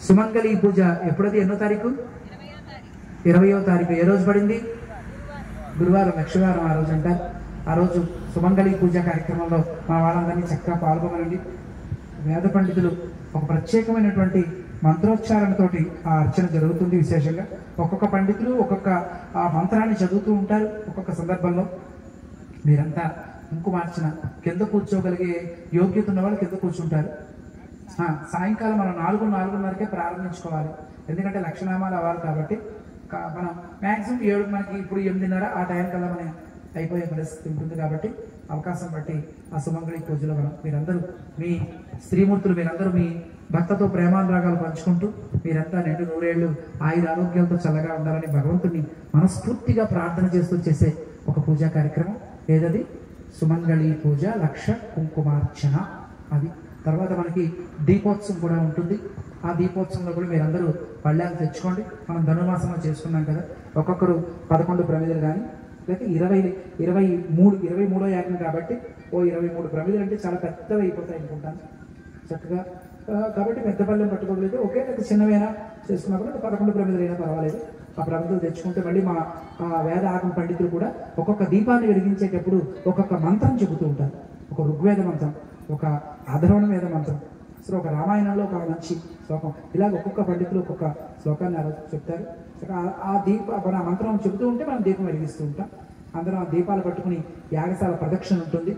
సుమంగళి పూజ ఎప్పుడది? ఎన్నో తారీఖు? 20వ తారీఖు. ఏ రోజు పడింది? గురువారం, లక్షవారం ఆ రోజు అంటారు. ఆ రోజు సుమంగళి పూజ కార్యక్రమంలో మా వాళ్ళందరినీ చక్కగా పాల్గొనండి. వేద పండితులు ఒక ప్రత్యేకమైనటువంటి మంత్రోచ్చారణతోటి ఆ అర్చన జరుగుతుంది. విశేషంగా ఒక్కొక్క పండితులు ఒక్కొక్క ఆ మంత్రాన్ని చదువుతూ ఉంటారు. ఒక్కొక్క సందర్భంలో మీరంతా కుంకుమార్చన కింద కూర్చోగలిగే యోగ్యత ఉన్న వాళ్ళు కింద కూర్చుంటారు. సాయంకాలం మనం 4:30కే ప్రారంభించుకోవాలి. ఎందుకంటే లక్షనామాలు అవ్వాలి కాబట్టి మనం మ్యాక్సిమం 7, మనకి ఇప్పుడు 8:30 ఆ టైం కల్లా మనం అయిపోయే పరిస్థితి ఉంటుంది. కాబట్టి అవకాశం బట్టి ఆ సుమంగళి పూజలో మీరందరూ మీ స్త్రీమూర్తులు మీరందరూ మీ భర్తతో ప్రేమానురాగాలు పంచుకుంటూ మీరంతా నిండు నూరేళ్లు ఆయుర ఆరోగ్యాలతో చల్లగా ఉండాలని భగవంతుని మనస్ఫూర్తిగా ప్రార్థన చేస్తూ చేసే ఒక పూజా కార్యక్రమం ఏదది? సుమంగళి పూజ, లక్ష కుంకుమార్చన. అది తర్వాత మనకి దీపోత్సవం కూడా ఉంటుంది. ఆ దీపోత్సవంలో కూడా మీరందరూ పళ్ళాలు తెచ్చుకోండి. మనం ధనుర్మాసంలో చేసుకున్నాం కదా, ఒక్కొక్కరు 11 ప్రమిదలు కానీ లేక 23 యాగం కాబట్టి 23 ప్రమిదలు అంటే చాలా పెద్దవి అయిపోతాయి అనుకుంటాను చక్కగా. కాబట్టి పెద్ద పళ్ళెం పట్టుకోలేదు, ఒకే దగ్గర చిన్నవైనా చేసుకున్నప్పుడు 11 ప్రమిదలు అయినా పర్వాలేదు. ఆ ప్రమిదలు తెచ్చుకుంటే మళ్ళీ మా వేద ఆగమ పండితులు కూడా ఒక్కొక్క దీపాన్ని వెలిగించేటప్పుడు ఒక్కొక్క మంత్రం చెబుతూ ఉంటారు. ఒక ఋగ్వేద మంత్రం, ఒక అధర్వణ వేద మంత్రం, అసలు ఒక రామాయణంలో ఒక మంచి శ్లోకం, ఇలాగ ఒక్కొక్క పండితులు ఒక్కొక్క శ్లోకాన్ని చెప్తారు. ఆ మంత్రం చెబుతూ ఉంటే మనం దీపం వెలిగిస్తూ ఉంటాం. అందరం ఆ దీపాలు పట్టుకుని యాగశాల ప్రదక్షిణ ఉంటుంది.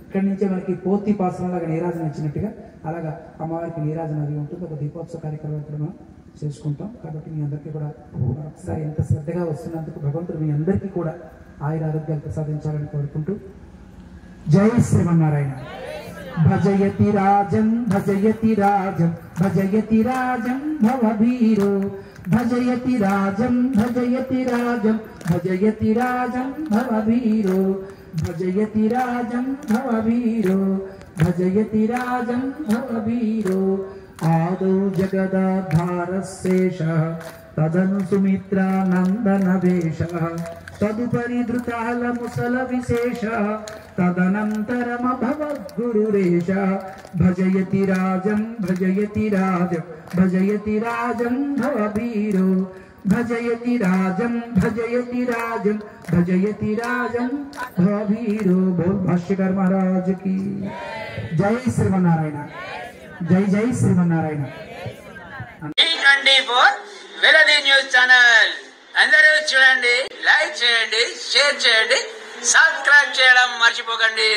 ఇక్కడి నుంచే మనకి పోతి పాసనలాగా నీరాజన ఇచ్చినట్టుగా అలాగా అమ్మవారికి నీరాజన అది ఉంటుంది. ఒక దీపోత్సవ కార్యక్రమం కూడా మనం చేసుకుంటాం. కాబట్టి మీ అందరికీ కూడా ఒకసారి ఎంత శ్రద్ధగా వస్తున్నందుకు భగవంతుడు మీ అందరికీ కూడా ఆయుర ఆరోగ్యాలు ప్రసాదించాలని కోరుకుంటూ జై శ్రీమన్నారాయణ. భజయతి రాజం భజయతి రాజం భజయతి రాజం భవభీరో భజయతి రాజం భజయతి రాజం భజయతి రాజం భవభీరో భజయతి రాజం భవభీరో భజయతి రాజం భవభీరో. ఆదౌ జగదాధారశేషః తదను సుమిత్రానందనవేషః తదుపరి ధృతాల ముసల విశేష తదనంతరమభవద్గురురేష. భజయతి రాజం భజయతి రాజం భజయతి రాజం భవభీరో భజయతి రాజం భజయతి రాజం భజయతి రాజం భవభీరో. బోల్ భాష్యకర్ మహారాజ్ की జై శ్రీమన్నారాయణ. జై జై శ్రీమన్నారాయణ. వెలది న్యూస్ ఛానల్ అందరూ చూడండి, లైక్ చేయండి, షేర్ చేయండి, సబ్స్క్రైబ్ చేయడం మర్చిపోకండి.